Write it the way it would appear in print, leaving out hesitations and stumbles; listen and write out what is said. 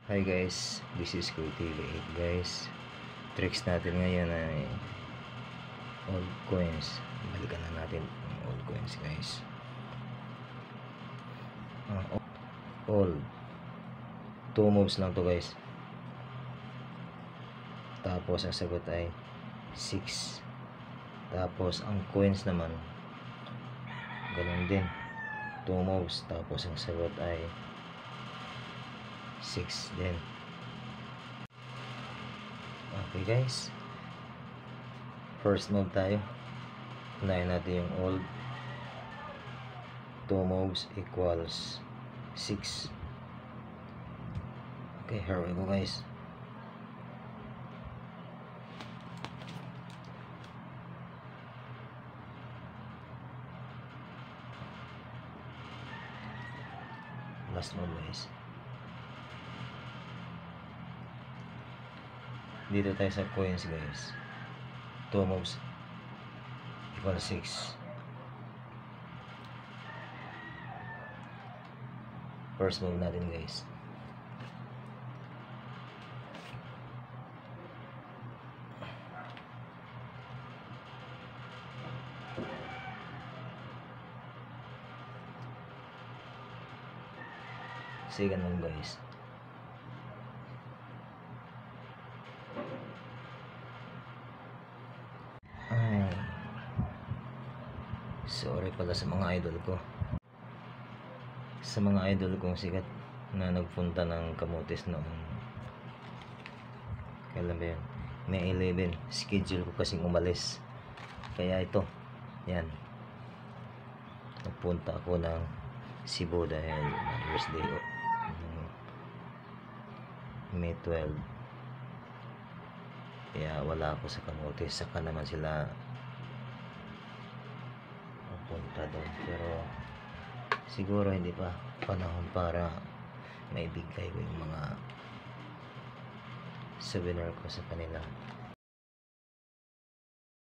Hi guys, this is Kuya TV8 guys. Tricks natin ngayon ay old coins. Balikan na natin ang old coins guys. Old 2 moves lang to guys. Tapos ang sagot ay 6. Tapos ang coins naman ganun din, 2 moves. Tapos ang sagot ay 6 din. Okay guys, first move tayo. Unahin natin yung old 2 moves equals 6. Okay, here we go guys. Last move guys. Dito tayo sa coins guys. 2 moves equal 6. First move natin guys. Second move guys. Sorry pala sa mga idol ko. Sa mga idol kong sikat na nagpunta ng Camotes noong kailan ba yun? May 11. Schedule ko kasing umalis. Kaya ito. Yan. Nagpunta ako ng Cebu dahil Mother's Day May 12. Kaya wala ako sa Camotes. Saka naman sila punta doon, pero siguro hindi pa panahon para maibigay ko yung mga souvenir ko sa kanila.